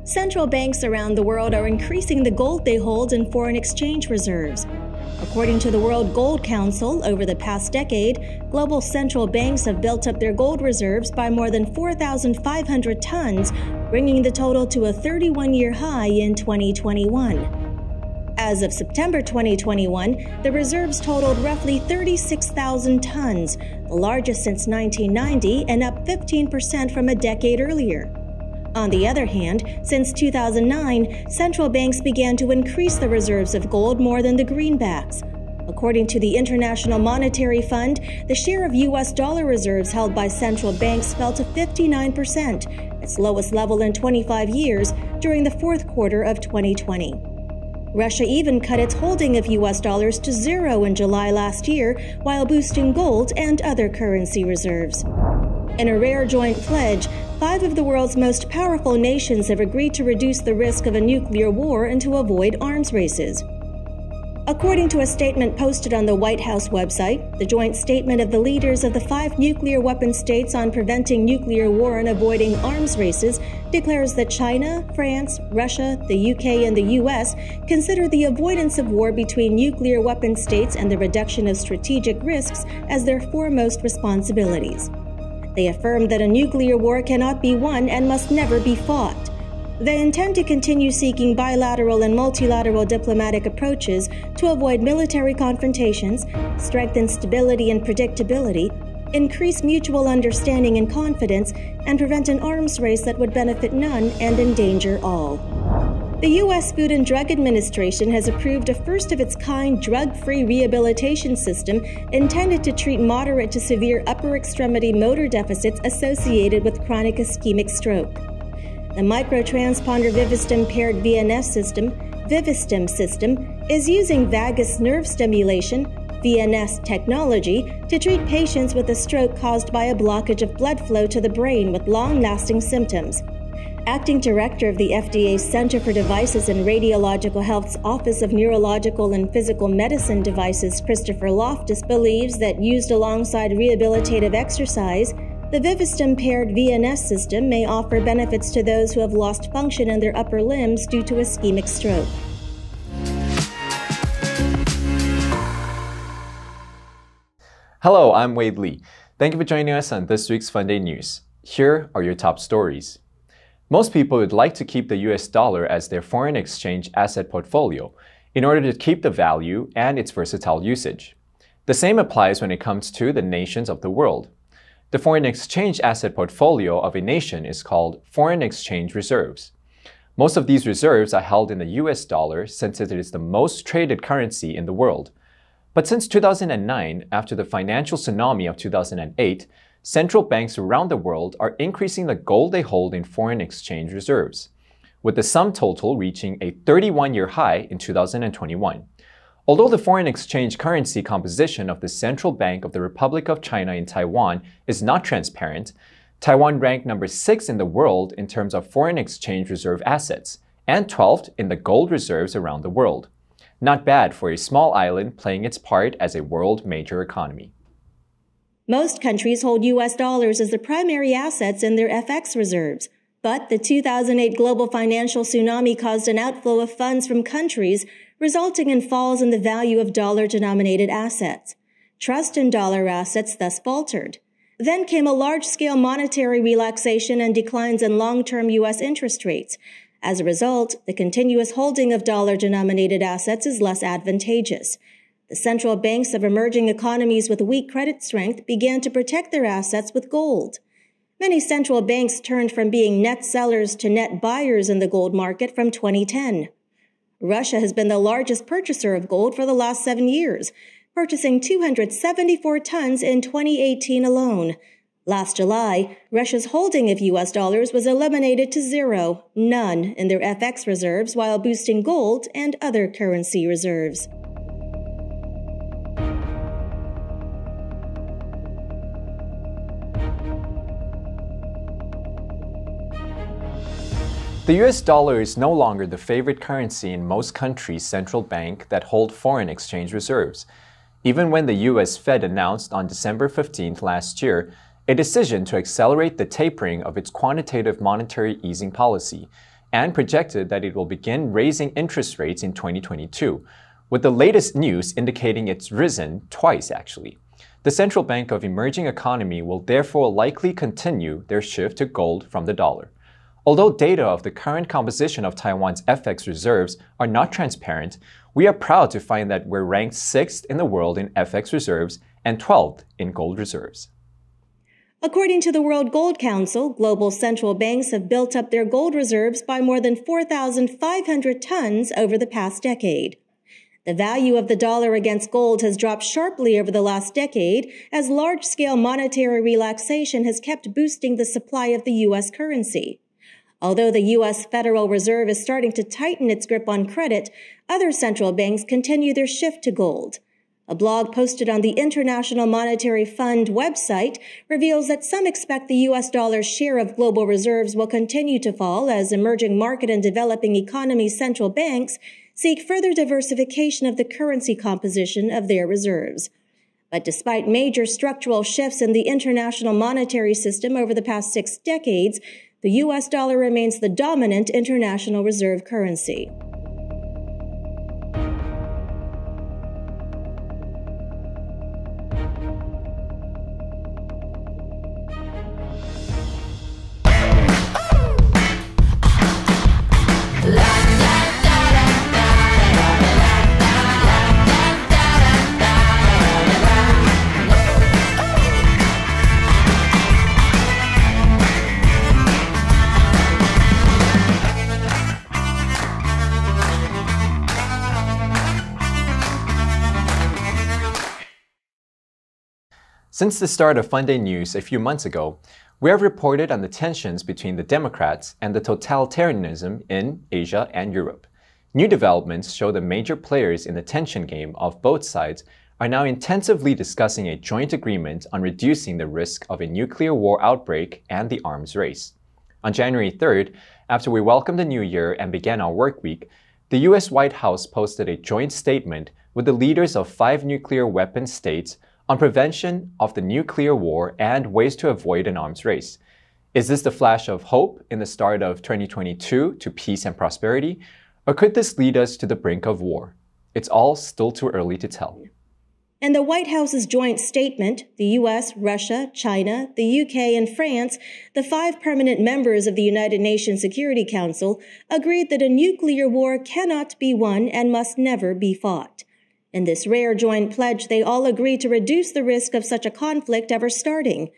Central banks around the world are increasing the gold they hold in foreign exchange reserves. According to the World Gold Council, over the past decade, global central banks have built up their gold reserves by more than 4,500 tons, bringing the total to a 31-year high in 2021. As of September 2021, the reserves totaled roughly 36,000 tons, the largest since 1990 and up 15% from a decade earlier. On the other hand, since 2009, central banks began to increase the reserves of gold more than the greenbacks. According to the International Monetary Fund, the share of U.S. dollar reserves held by central banks fell to 59%, its lowest level in 25 years, during the fourth quarter of 2020. Russia even cut its holding of U.S. dollars to zero in July last year, while boosting gold and other currency reserves. In a rare joint pledge, 5 of the world's most powerful nations have agreed to reduce the risk of a nuclear war and to avoid arms races. According to a statement posted on the White House website, the joint statement of the leaders of the 5 nuclear weapon states on preventing nuclear war and avoiding arms races declares that China, France, Russia, the UK, and the US consider the avoidance of war between nuclear weapon states and the reduction of strategic risks as their foremost responsibilities. They affirm that a nuclear war cannot be won and must never be fought. They intend to continue seeking bilateral and multilateral diplomatic approaches to avoid military confrontations, strengthen stability and predictability, increase mutual understanding and confidence, and prevent an arms race that would benefit none and endanger all. The U.S. Food and Drug Administration has approved a first-of-its-kind drug-free rehabilitation system intended to treat moderate to severe upper extremity motor deficits associated with chronic ischemic stroke. The microtransponder Vivistim paired VNS system, Vivistim system, is using vagus nerve stimulation, VNS technology, to treat patients with a stroke caused by a blockage of blood flow to the brain with long-lasting symptoms. Acting Director of the FDA's Center for Devices and Radiological Health's Office of Neurological and Physical Medicine Devices, Christopher Loftus, believes that used alongside rehabilitative exercise, the Vivistim paired VNS system may offer benefits to those who have lost function in their upper limbs due to ischemic stroke. Hello, I'm Wade Lee. Thank you for joining us on this week's FUNDAY News. Here are your top stories. Most people would like to keep the US dollar as their foreign exchange asset portfolio in order to keep the value and its versatile usage. The same applies when it comes to the nations of the world. The foreign exchange asset portfolio of a nation is called foreign exchange reserves. Most of these reserves are held in the US dollar since it is the most traded currency in the world. But since 2009, after the financial tsunami of 2008, central banks around the world are increasing the gold they hold in foreign exchange reserves, with the sum total reaching a 31-year high in 2021. Although the foreign exchange currency composition of the Central Bank of the Republic of China in Taiwan is not transparent, Taiwan ranked number 6 in the world in terms of foreign exchange reserve assets, and 12th in the gold reserves around the world. Not bad for a small island playing its part as a world major economy. Most countries hold U.S. dollars as the primary assets in their FX reserves, but the 2008 global financial tsunami caused an outflow of funds from countries, resulting in falls in the value of dollar-denominated assets. Trust in dollar assets thus faltered. Then came a large-scale monetary relaxation and declines in long-term U.S. interest rates. As a result, the continuous holding of dollar-denominated assets is less advantageous. The central banks of emerging economies with weak credit strength began to protect their assets with gold. Many central banks turned from being net sellers to net buyers in the gold market from 2010. Russia has been the largest purchaser of gold for the last 7 years, purchasing 274 tons in 2018 alone. Last July, Russia's holding of U.S. dollars was eliminated to zero, none in their FX reserves, while boosting gold and other currency reserves. The US dollar is no longer the favorite currency in most countries' central bank that hold foreign exchange reserves. Even when the US Fed announced on December 15th last year a decision to accelerate the tapering of its quantitative monetary easing policy, and projected that it will begin raising interest rates in 2022, with the latest news indicating it's risen twice actually. The Central Bank of Emerging Economy will therefore likely continue their shift to gold from the dollar. Although data of the current composition of Taiwan's FX reserves are not transparent, we are proud to find that we're ranked 6th in the world in FX reserves and 12th in gold reserves. According to the World Gold Council, global central banks have built up their gold reserves by more than 4,500 tons over the past decade. The value of the dollar against gold has dropped sharply over the last decade as large-scale monetary relaxation has kept boosting the supply of the U.S. currency. Although the U.S. Federal Reserve is starting to tighten its grip on credit, other central banks continue their shift to gold. A blog posted on the International Monetary Fund website reveals that some expect the U.S. dollar's share of global reserves will continue to fall as emerging market and developing economy central banks seek further diversification of the currency composition of their reserves. But despite major structural shifts in the international monetary system over the past 6 decades, the U.S. dollar remains the dominant international reserve currency. Since the start of FUNDAY News a few months ago, we have reported on the tensions between the Democrats and the totalitarianism in Asia and Europe. New developments show the major players in the tension game of both sides are now intensively discussing a joint agreement on reducing the risk of a nuclear war outbreak and the arms race. On January 3rd, after we welcomed the new year and began our work week, the U.S. White House posted a joint statement with the leaders of 5 nuclear weapon states on prevention of the nuclear war and ways to avoid an arms race. Is this the flash of hope in the start of 2022 to peace and prosperity, or could this lead us to the brink of war? It's all still too early to tell. In the White House's joint statement, the U.S., Russia, China, the U.K., and France, the 5 permanent members of the United Nations Security Council, agreed that a nuclear war cannot be won and must never be fought. In this rare joint pledge, they all agreed to reduce the risk of such a conflict ever starting.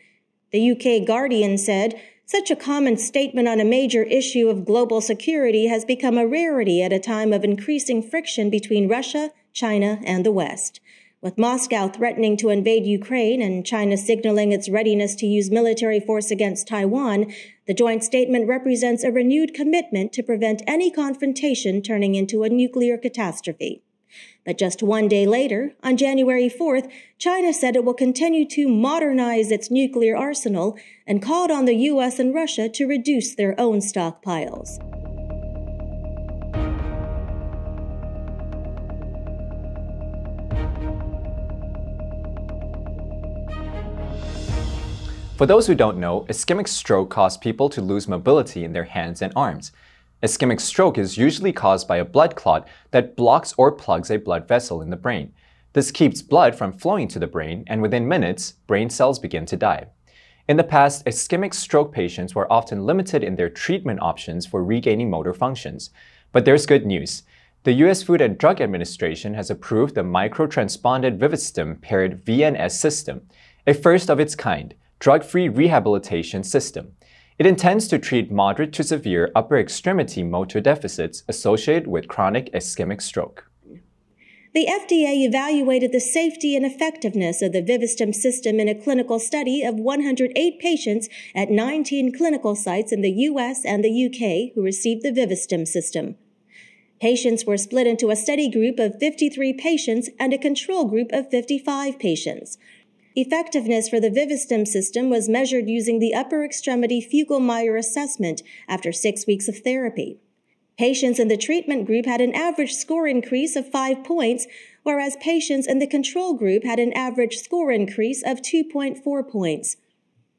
The UK Guardian said, "Such a common statement on a major issue of global security has become a rarity at a time of increasing friction between Russia, China, and the West." With Moscow threatening to invade Ukraine and China signaling its readiness to use military force against Taiwan, the joint statement represents a renewed commitment to prevent any confrontation turning into a nuclear catastrophe. But just one day later, on January 4th, China said it will continue to modernize its nuclear arsenal and called on the U.S. and Russia to reduce their own stockpiles. For those who don't know, ischemic stroke causes people to lose mobility in their hands and arms. Ischemic stroke is usually caused by a blood clot that blocks or plugs a blood vessel in the brain. This keeps blood from flowing to the brain, and within minutes, brain cells begin to die. In the past, ischemic stroke patients were often limited in their treatment options for regaining motor functions. But there's good news. The U.S. Food and Drug Administration has approved the microtransponded Vivistim paired VNS system, a first of its kind, drug-free rehabilitation system. It intends to treat moderate to severe upper extremity motor deficits associated with chronic ischemic stroke. The FDA evaluated the safety and effectiveness of the Vivistim system in a clinical study of 108 patients at 19 clinical sites in the U.S. and the U.K. who received the Vivistim system. Patients were split into a study group of 53 patients and a control group of 55 patients. Effectiveness for the Vivistim system was measured using the upper extremity Fugl-Meyer assessment after 6 weeks of therapy. Patients in the treatment group had an average score increase of 5 points, whereas patients in the control group had an average score increase of 2.4 points.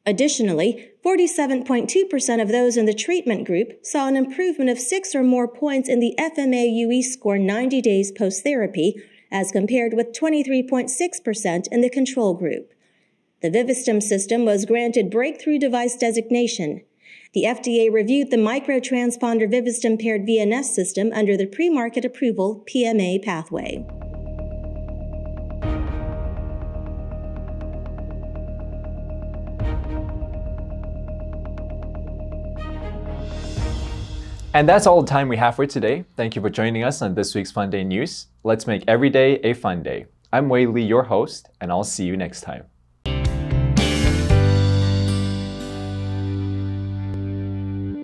Additionally, 47.2% of those in the treatment group saw an improvement of 6 or more points in the FMAUE score 90 days post-therapy, as compared with 23.6% in the control group. The Vivistim system was granted Breakthrough Device designation. The FDA reviewed the microtransponder Vivistim paired VNS system under the pre-market approval PMA pathway. And that's all the time we have for today. Thank you for joining us on this week's FUNDAY News. Let's make every day a fun day. I'm Wei Li, your host, and I'll see you next time.